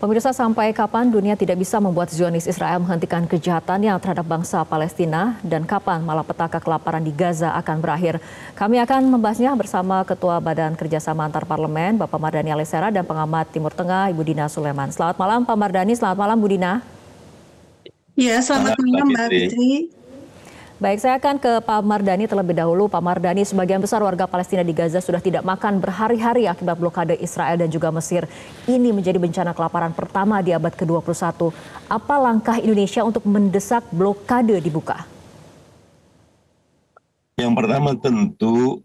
Pemirsa, sampai kapan dunia tidak bisa membuat Zionis Israel menghentikan kejahatannya terhadap bangsa Palestina dan kapan malapetaka kelaparan di Gaza akan berakhir? Kami akan membahasnya bersama Ketua Badan Kerjasama Antar Parlemen, Bapak Mardhani Alisera, dan pengamat Timur Tengah, Ibu Dina Sulaiman. Selamat malam Pak Mardhani, selamat malam Bu Dina. Ya, selamat malam Mbak Fitri. Baik, saya akan ke Pak Mardhani terlebih dahulu. Pak Mardhani, sebagian besar warga Palestina di Gaza sudah tidak makan berhari-hari akibat blokade Israel dan juga Mesir. Ini menjadi bencana kelaparan pertama di abad ke-21. Apa langkah Indonesia untuk mendesak blokade dibuka? Yang pertama tentu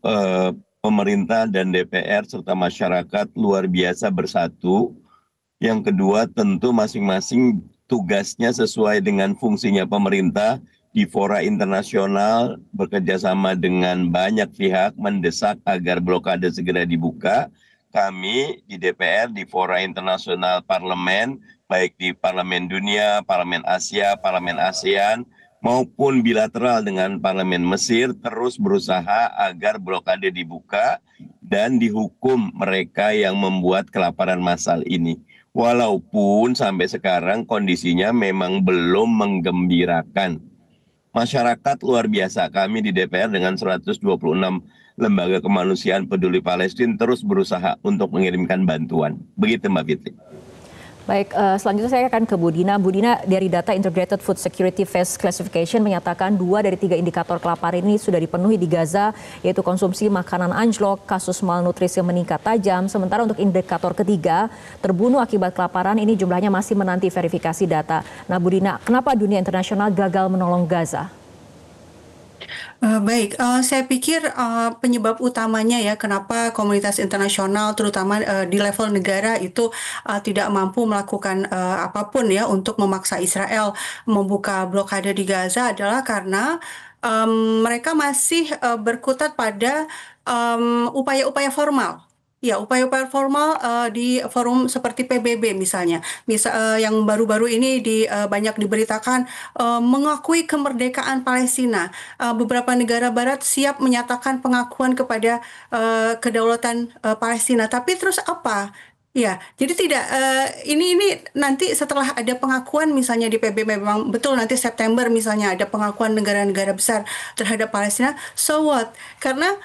pemerintah dan DPR serta masyarakat luar biasa bersatu. Yang kedua tentu masing-masing tugasnya sesuai dengan fungsinya pemerintah di fora internasional bekerjasama dengan banyak pihak mendesak agar blokade segera dibuka. Kami di DPR di fora internasional parlemen, baik di Parlemen Dunia, Parlemen Asia, Parlemen ASEAN, maupun bilateral dengan Parlemen Mesir, terus berusaha agar blokade dibuka dan dihukum mereka yang membuat kelaparan massal ini. Walaupun sampai sekarang kondisinya memang belum menggembirakan. Masyarakat luar biasa kami di DPR dengan 126 lembaga kemanusiaan peduli Palestina terus berusaha untuk mengirimkan bantuan. Begitu Mbak Fitri. Baik, selanjutnya saya akan ke Bu Dina. Bu Dina, dari data Integrated Food Security Phase Classification menyatakan 2 dari 3 indikator kelaparan ini sudah dipenuhi di Gaza, yaitu konsumsi makanan anjlok, kasus malnutrisi meningkat tajam. Sementara untuk indikator ketiga, terbunuh akibat kelaparan, ini jumlahnya masih menanti verifikasi data. Nah Bu Dina, kenapa dunia internasional gagal menolong Gaza? Baik, saya pikir penyebab utamanya ya kenapa komunitas internasional terutama di level negara itu tidak mampu melakukan apapun ya untuk memaksa Israel membuka blokade di Gaza adalah karena mereka masih berkutat pada upaya-upaya formal. Ya, upaya-upaya formal di forum seperti PBB misalnya, yang baru-baru ini banyak diberitakan mengakui kemerdekaan Palestina. Beberapa negara Barat siap menyatakan pengakuan kepada kedaulatan Palestina, tapi terus apa? Ya, jadi tidak ini nanti setelah ada pengakuan misalnya di PBB memang betul nanti September misalnya ada pengakuan negara-negara besar terhadap Palestina, so what? Karena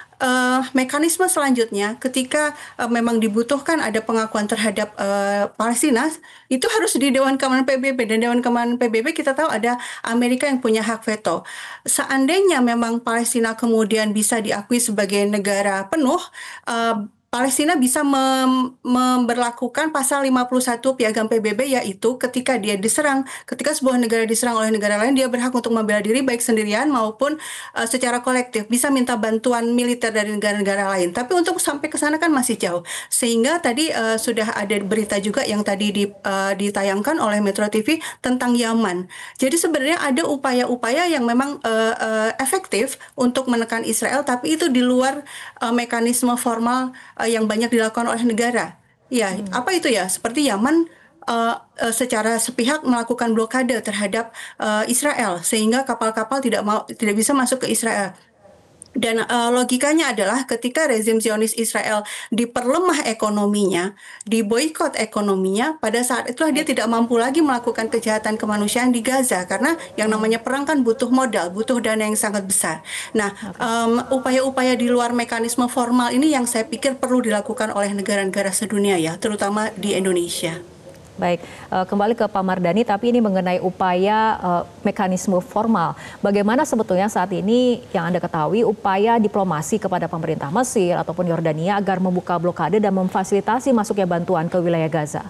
mekanisme selanjutnya ketika memang dibutuhkan ada pengakuan terhadap Palestina itu harus di Dewan Keamanan PBB, dan Dewan Keamanan PBB kita tahu ada Amerika yang punya hak veto. Seandainya memang Palestina kemudian bisa diakui sebagai negara penuh, Palestina bisa memberlakukan pasal 51 Piagam PBB, yaitu ketika ketika sebuah negara diserang oleh negara lain, dia berhak untuk membela diri baik sendirian maupun secara kolektif, bisa minta bantuan militer dari negara-negara lain. Tapi untuk sampai ke sana kan masih jauh. Sehingga tadi sudah ada berita juga yang tadi ditayangkan oleh Metro TV tentang Yaman. Jadi sebenarnya ada upaya-upaya yang memang efektif untuk menekan Israel, tapi itu di luar mekanisme formal yang banyak dilakukan oleh negara. Ya, apa itu ya? Seperti Yaman secara sepihak melakukan blokade terhadap Israel sehingga kapal-kapal tidak bisa masuk ke Israel. Dan logikanya adalah ketika rezim Zionis Israel diperlemah ekonominya, diboikot ekonominya, pada saat itulah dia tidak mampu lagi melakukan kejahatan kemanusiaan di Gaza karena yang namanya perang kan butuh modal, butuh dana yang sangat besar. Nah, upaya-upaya di luar mekanisme formal ini yang saya pikir perlu dilakukan oleh negara-negara sedunia ya, terutama di Indonesia. Baik, kembali ke Pak Mardhani, tapi ini mengenai upaya mekanisme formal. Bagaimana sebetulnya saat ini yang Anda ketahui upaya diplomasi kepada pemerintah Mesir ataupun Yordania agar membuka blokade dan memfasilitasi masuknya bantuan ke wilayah Gaza?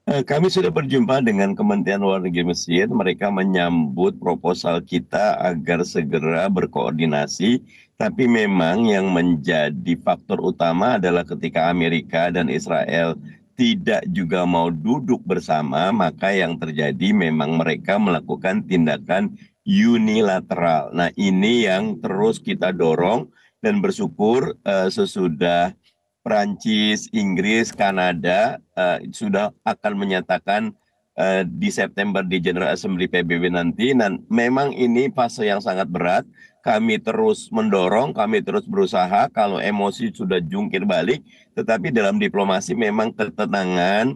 Kami sudah berjumpa dengan Kementerian Luar Negeri Mesir. Mereka menyambut proposal kita agar segera berkoordinasi. Tapi memang yang menjadi faktor utama adalah ketika Amerika dan Israel tidak juga mau duduk bersama, maka yang terjadi memang mereka melakukan tindakan unilateral. Nah, ini yang terus kita dorong dan bersyukur sesudah Prancis, Inggris, Kanada sudah akan menyatakan di September di General Assembly PBB nanti. Dan memang ini fase yang sangat berat. Kami terus mendorong, kami terus berusaha. Kalau emosi sudah jungkir balik, tetapi dalam diplomasi memang ketenangan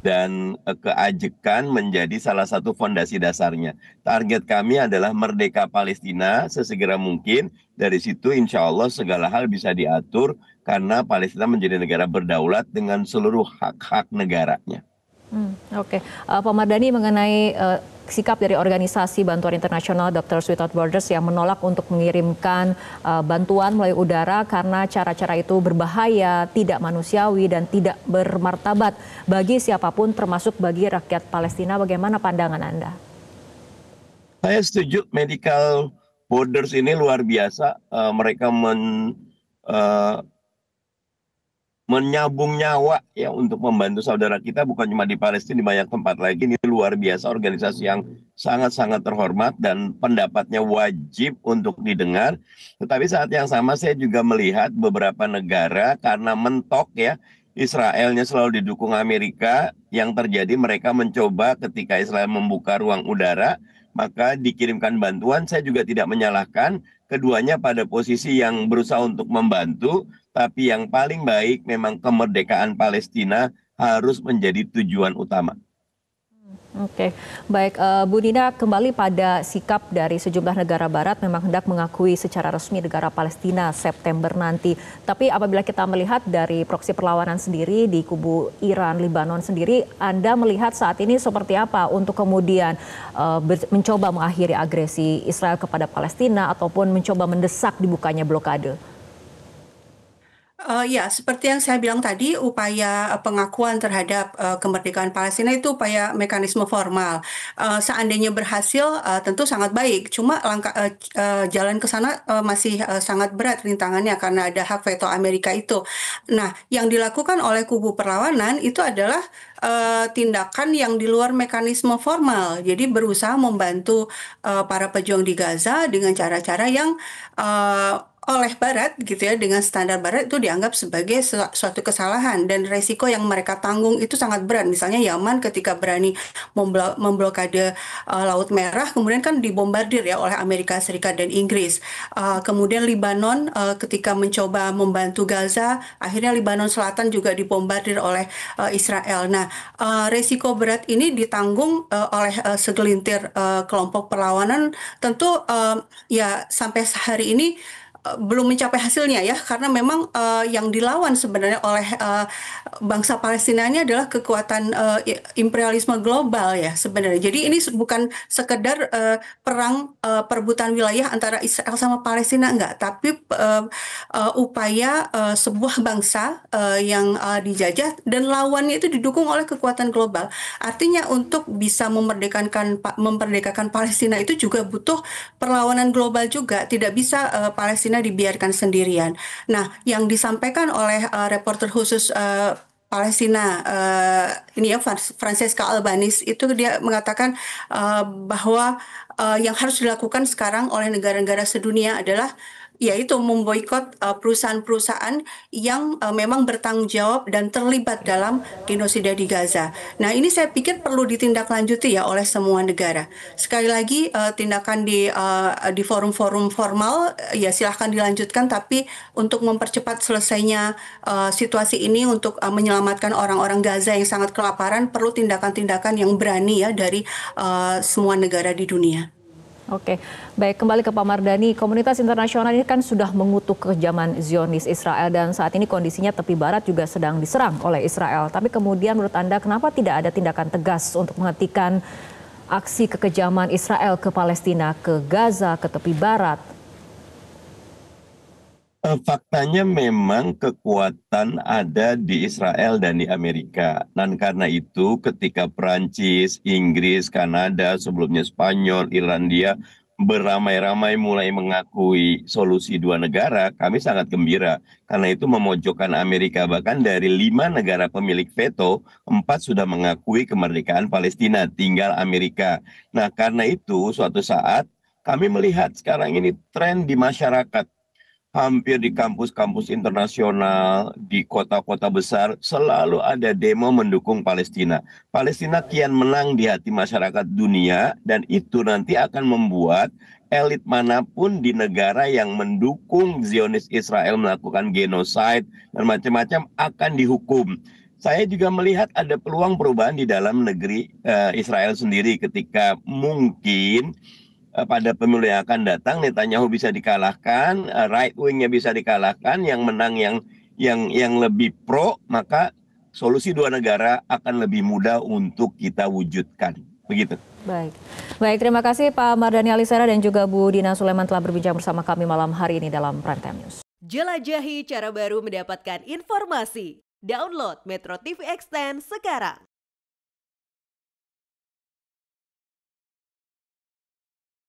dan keajekan menjadi salah satu fondasi dasarnya. Target kami adalah merdeka Palestina sesegera mungkin. Dari situ insya Allah segala hal bisa diatur karena Palestina menjadi negara berdaulat dengan seluruh hak-hak negaranya. Oke. Pak Mardhani, mengenai sikap dari organisasi bantuan internasional Doctors Without Borders yang menolak untuk mengirimkan bantuan melalui udara karena cara-cara itu berbahaya, tidak manusiawi dan tidak bermartabat bagi siapapun termasuk bagi rakyat Palestina. Bagaimana pandangan Anda? Saya setuju, Medical Borders ini luar biasa. Mereka menyambung nyawa ya untuk membantu saudara kita, bukan cuma di Palestina, di banyak tempat lagi. Ini luar biasa, organisasi yang sangat-sangat terhormat dan pendapatnya wajib untuk didengar. Tetapi saat yang sama saya juga melihat beberapa negara karena mentok ya, Israelnya selalu didukung Amerika, yang terjadi mereka mencoba ketika Israel membuka ruang udara, maka dikirimkan bantuan. Saya juga tidak menyalahkan keduanya pada posisi yang berusaha untuk membantu, tapi yang paling baik memang kemerdekaan Palestina harus menjadi tujuan utama. Oke, baik. Bu Dina, kembali pada sikap dari sejumlah negara barat memang hendak mengakui secara resmi negara Palestina September nanti. Tapi apabila kita melihat dari proksi perlawanan sendiri di kubu Iran, Lebanon sendiri, Anda melihat saat ini seperti apa untuk kemudian mencoba mengakhiri agresi Israel kepada Palestina ataupun mencoba mendesak dibukanya blokade? Ya, seperti yang saya bilang tadi, upaya pengakuan terhadap kemerdekaan Palestina itu upaya mekanisme formal. Seandainya berhasil, tentu sangat baik. Cuma jalan ke sana masih sangat berat rintangannya karena ada hak veto Amerika itu. Nah, yang dilakukan oleh kubu perlawanan itu adalah tindakan yang di luar mekanisme formal. Jadi berusaha membantu para pejuang di Gaza dengan cara-cara yang oleh Barat gitu ya, dengan standar Barat itu dianggap sebagai suatu kesalahan dan resiko yang mereka tanggung itu sangat berat. Misalnya Yaman ketika berani memblokade Laut Merah, kemudian kan dibombardir ya oleh Amerika Serikat dan Inggris. Kemudian Lebanon ketika mencoba membantu Gaza, akhirnya Lebanon Selatan juga dibombardir oleh Israel. Nah, resiko berat ini ditanggung oleh segelintir kelompok perlawanan. Tentu ya sampai hari ini belum mencapai hasilnya ya, karena memang yang dilawan sebenarnya oleh bangsa Palestina ini adalah kekuatan imperialisme global ya sebenarnya. Jadi ini bukan sekedar perang perebutan wilayah antara Israel sama Palestina, enggak, tapi upaya sebuah bangsa yang dijajah dan lawannya itu didukung oleh kekuatan global. Artinya untuk bisa memerdekakan Palestina itu juga butuh perlawanan global juga. Tidak bisa Palestina dibiarkan sendirian. Nah, yang disampaikan oleh reporter khusus Palestina ini ya, Francesca Albanese, itu dia mengatakan bahwa yang harus dilakukan sekarang oleh negara-negara sedunia adalah yaitu memboikot perusahaan-perusahaan yang memang bertanggung jawab dan terlibat dalam genosida di Gaza. Nah, ini saya pikir perlu ditindaklanjuti ya oleh semua negara. Sekali lagi, tindakan di forum-forum formal ya silahkan dilanjutkan, tapi untuk mempercepat selesainya situasi ini, untuk menyelamatkan orang-orang Gaza yang sangat kelaparan, perlu tindakan-tindakan yang berani ya dari semua negara di dunia. Oke, baik, kembali ke Pak Mardhani. Komunitas internasional ini kan sudah mengutuk kekejaman Zionis Israel dan saat ini kondisinya tepi barat juga sedang diserang oleh Israel. Tapi kemudian menurut Anda kenapa tidak ada tindakan tegas untuk menghentikan aksi kekejaman Israel ke Palestina, ke Gaza, ke tepi barat? Faktanya memang kekuatan ada di Israel dan di Amerika. Dan karena itu ketika Perancis, Inggris, Kanada, sebelumnya Spanyol, Irlandia beramai-ramai mulai mengakui solusi dua negara, kami sangat gembira. Karena itu memojokkan Amerika. Bahkan dari 5 negara pemilik veto, 4 sudah mengakui kemerdekaan Palestina, tinggal Amerika. Nah, karena itu suatu saat kami melihat sekarang ini tren di masyarakat. hampir di kampus-kampus internasional, di kota-kota besar, selalu ada demo mendukung Palestina. Palestina kian menang di hati masyarakat dunia, dan itu nanti akan membuat elit manapun di negara yang mendukung Zionis Israel melakukan genocide dan macam-macam akan dihukum. Saya juga melihat ada peluang perubahan di dalam negeri Israel sendiri ketika mungkin pada pemilu yang akan datang Netanyahu bisa dikalahkan, right wing-nya bisa dikalahkan, yang menang yang lebih pro, maka solusi dua negara akan lebih mudah untuk kita wujudkan. Begitu. Baik, terima kasih Pak Mardhani Alisera dan juga Bu Dina Sulaiman telah berbincang bersama kami malam hari ini dalam Prime Time News. Jelajahi cara baru mendapatkan informasi. Download Metro TV Extend sekarang.